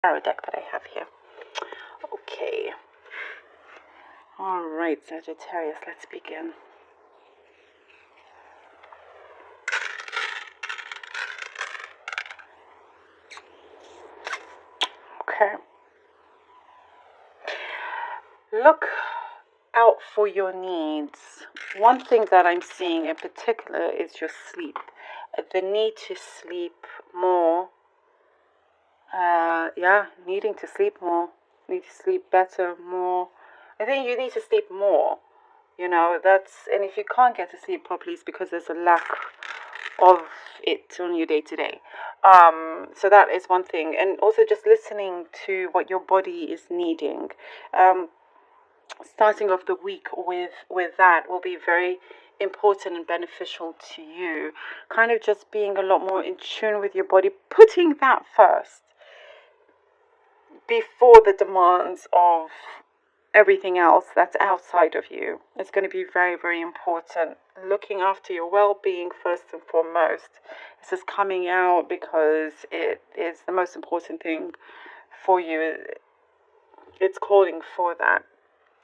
tarot deck that I have here. Okay. All right, Sagittarius, let's begin. Okay. Look out for your needs. One thing that I'm seeing in particular is your sleep. The need to sleep more. Needing to sleep more. Need to sleep better, more. I think you need to sleep more. And if you can't get to sleep properly, it's because there's a lack of it on your day to day. So that is one thing. And also just listening to what your body is needing. Starting off the week with that will be very important and beneficial to you. Kind of just being a lot more in tune with your body, putting that first before the demands of everything else that's outside of you. It's going to be very, very important. Looking after your well-being first and foremost. This is coming out because it is the most important thing for you. It's calling for that.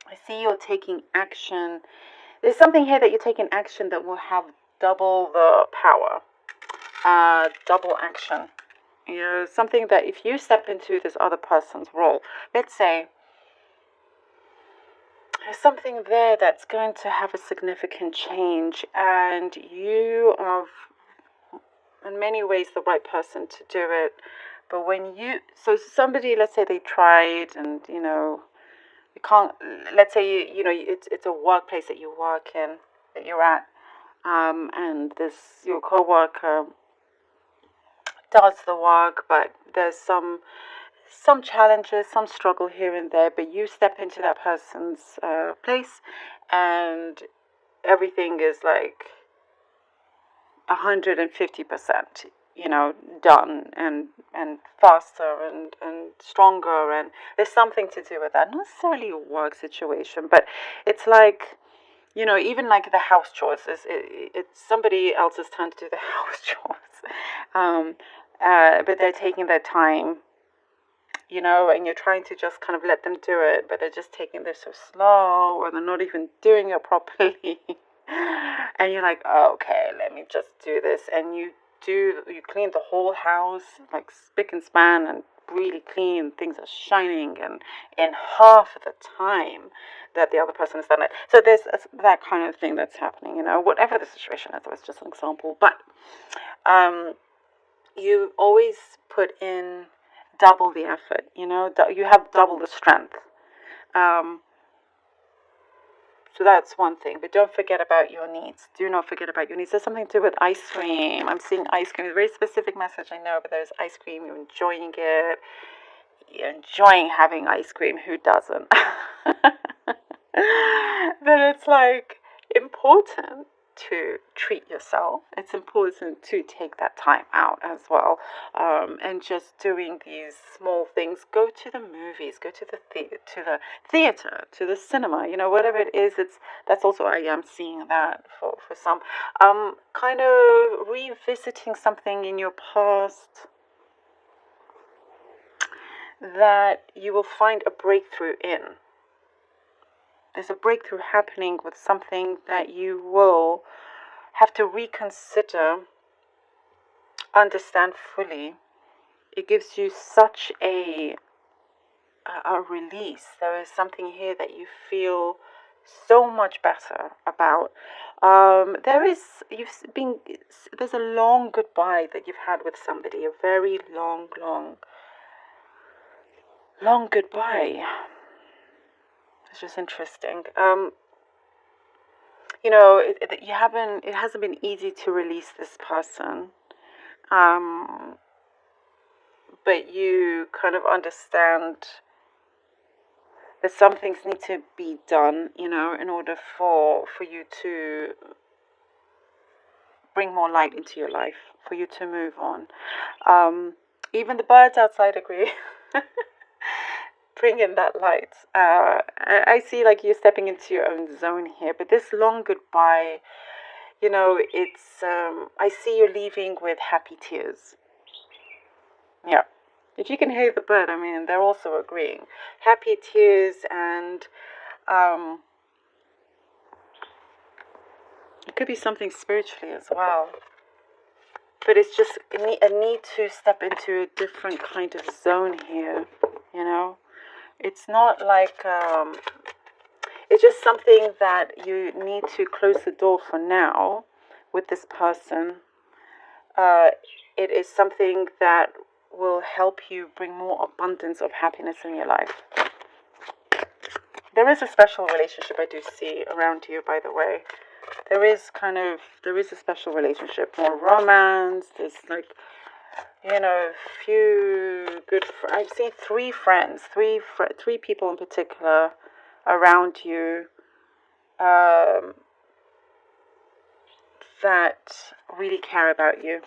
I see you're taking action. There's something here that you're taking action that will have double the power. Double action. Something that if you step into this other person's role, let's say, there's something there that's going to have a significant change, and you are, in many ways, the right person to do it. But somebody, let's say they tried, and you can't. Let's say it's a workplace that you work in, that you're at, and your coworker does the work, but there's some challenges, some struggle here and there. But you step into that person's place, and everything is like 150%. Done and faster and stronger, and there's something to do with that. Not necessarily a work situation, but it's like, even like the house chores. It's somebody else's turn to do the house chores, but they're taking their time, and you're trying to just kind of let them do it, but they're just taking this so slow, or they're not even doing it properly, and you're like, oh, okay, let me just do this, and you clean the whole house, like spick and span, and really clean. Things are shining, and in half the time that the other person has done it. So there's that kind of thing that's happening. Whatever the situation is. That was just an example, but you always put in double the effort. You have double the strength. So that's one thing, but don't forget about your needs. Do not forget about your needs. There's something to do with ice cream. I'm seeing ice cream. It's a very specific message, I know, but there's ice cream. You're enjoying it. You're enjoying having ice cream. Who doesn't? But it's like important to treat yourself. It's important to take that time out as well, and just doing these small things. Go to the movies, go to the theater, to the cinema. Whatever it is. That's also, I am seeing that for some. Kind of revisiting something in your past that you will find a breakthrough in. There's a breakthrough happening with something that you will have to reconsider, understand fully. It gives you such a release. There is something here that you feel so much better about. There's a long goodbye that you've had with somebody, a very long goodbye. It's just interesting. It hasn't been easy to release this person. But you kind of understand that some things need to be done, in order for you to bring more light into your life, for you to move on. Even the birds outside agree. Bring in that light. I see like you're stepping into your own zone here, but this long goodbye, it's I see you leaving with happy tears. Yeah, If you can hear the bird, I mean, they're also agreeing. Happy tears, and it could be something spiritually as well. But it's just a need to step into a different kind of zone here, you know? It's not like, it's just something that you need to close the door for now with this person. It is something that will help you bring more abundance of happiness in your life. There is a special relationship I do see around you, by the way. There is a special relationship, more romance. There's like, few good. I've seen three friends, three people in particular around you, that really care about you.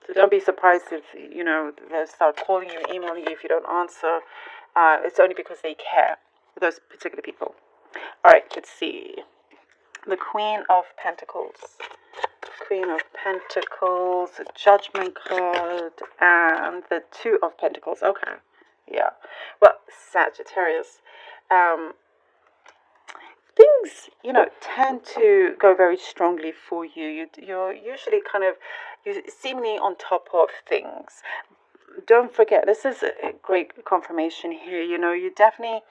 So don't be surprised if they start calling you, emailing you if you don't answer. It's only because they care for those particular people. All right, let's see. The Queen of Pentacles. Queen of Pentacles, the Judgment card, and the Two of Pentacles. Okay, yeah. Well, Sagittarius. Things, tend to go very strongly for you. You're usually you're seemingly on top of things. Don't forget, this is a great confirmation here. You definitely,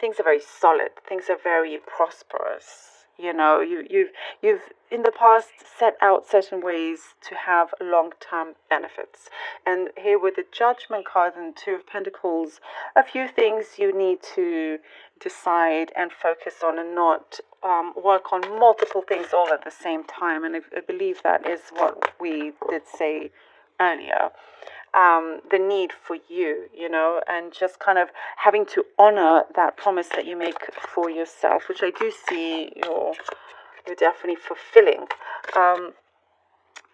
things are very solid. Things are very prosperous. You've in the past set out certain ways to have long-term benefits. And here with the Judgment card and Two of Pentacles, a few things you need to decide and focus on, and not work on multiple things all at the same time. And I believe that is what we did say earlier. The need for you, and just kind of having to honor that promise that you make for yourself, which I do see you're definitely fulfilling.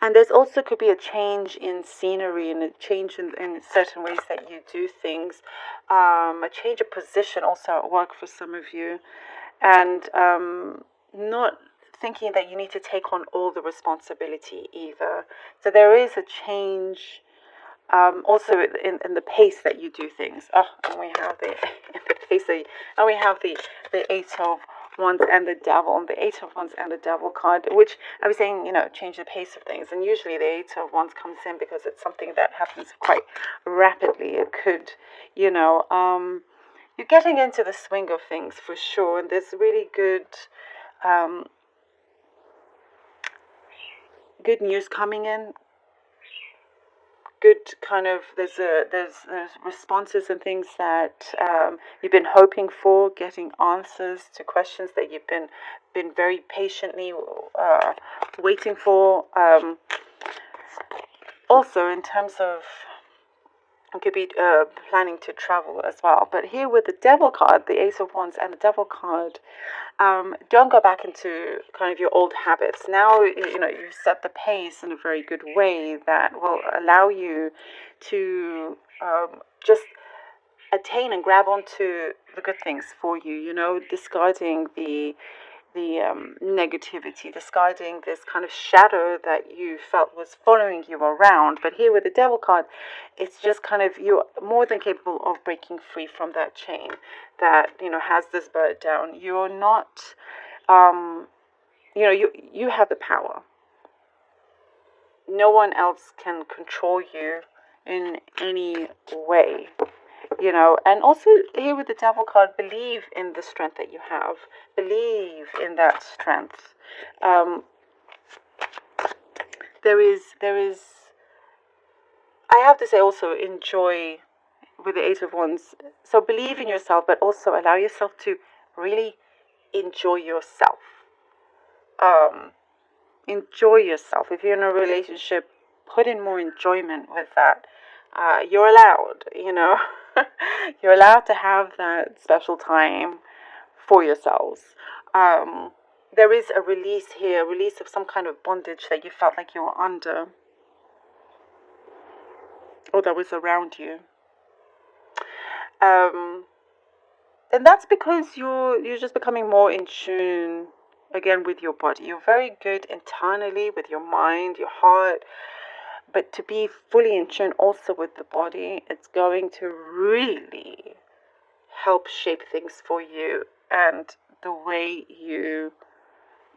And there's also could be a change in scenery and a change in certain ways that you do things, a change of position also at work for some of you, and not thinking that you need to take on all the responsibility either. So there is a change. Also in the pace that you do things. And we have the pace that and we have the Eight of Wands and the Devil, and the Eight of Wands and the Devil card, which I was saying, change the pace of things. And usually the Eight of Wands comes in because it's something that happens quite rapidly. It could, you're getting into the swing of things for sure, and there's really good news coming in. Good there's responses and things that you've been hoping for, getting answers to questions that you've been very patiently waiting for. Also, in terms of, you could be planning to travel as well. But here with the Devil card, the Ace of Wands and the Devil card, don't go back into kind of your old habits. Now, you set the pace in a very good way that will allow you to just attain and grab onto the good things for you, discarding the negativity, discarding this kind of shadow that you felt was following you around. But here with the Devil card, it's just kind of, you're more than capable of breaking free from that chain that has this bird down. You're not, you have the power. No one else can control you in any way. And also here with the Devil card, believe in the strength that you have. Believe in that strength. There is, I have to say also, enjoy with the Eight of Wands. So believe in yourself, but also allow yourself to really enjoy yourself. Enjoy yourself. If you're in a relationship, put in more enjoyment with that. You're allowed, you're allowed to have that special time for yourselves. There is a release here, a release of some kind of bondage that you felt like you were under, or that was around you. And that's because you're just becoming more in tune again with your body. You're very good internally with your mind, your heart, but to be fully in tune also with the body, it's going to really help shape things for you and the way you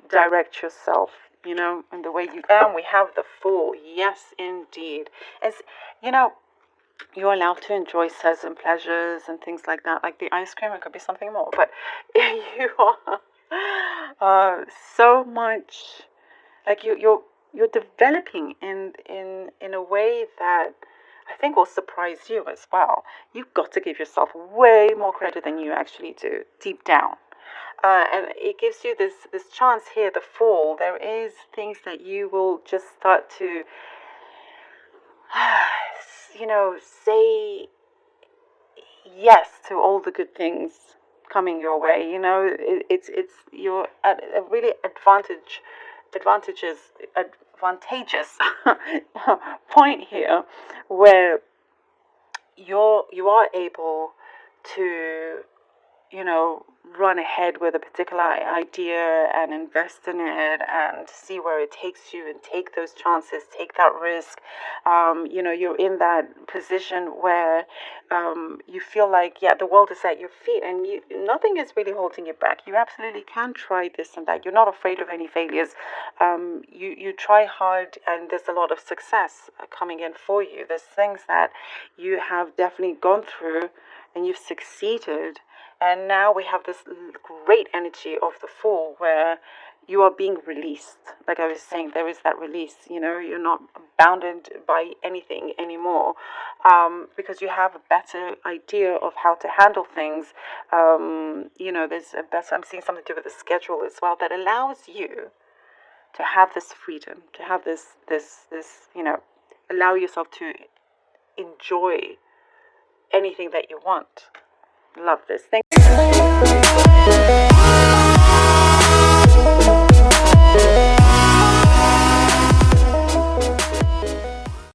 direct yourself, and the way you. And we have the Fool. Yes, indeed. As you know, you're allowed to enjoy certain pleasures and things like that, like the ice cream. It could be something more, but you are so much like you're developing in a way that I think will surprise you as well. You've got to give yourself way more credit than you actually do deep down. And it gives you this chance here, the Fall. There is things that you will just start to, say yes to all the good things coming your way. It's you're at a really advantageous point here, where you are able to run ahead with a particular idea and invest in it and see where it takes you and take those chances, take that risk. You're in that position where you feel like, yeah, the world is at your feet and nothing is really holding you back. You absolutely can try this and that. You're not afraid of any failures. You try hard and there's a lot of success coming in for you. There's things that you have definitely gone through and you've succeeded. And now we have this great energy of the Fool where you are being released. Like I was saying, there is that release. You're not bounded by anything anymore, because you have a better idea of how to handle things. There's a better. I'm seeing something to do with the schedule as well that allows you to have this freedom, to have this. Allow yourself to enjoy anything that you want. Love this. Thank you.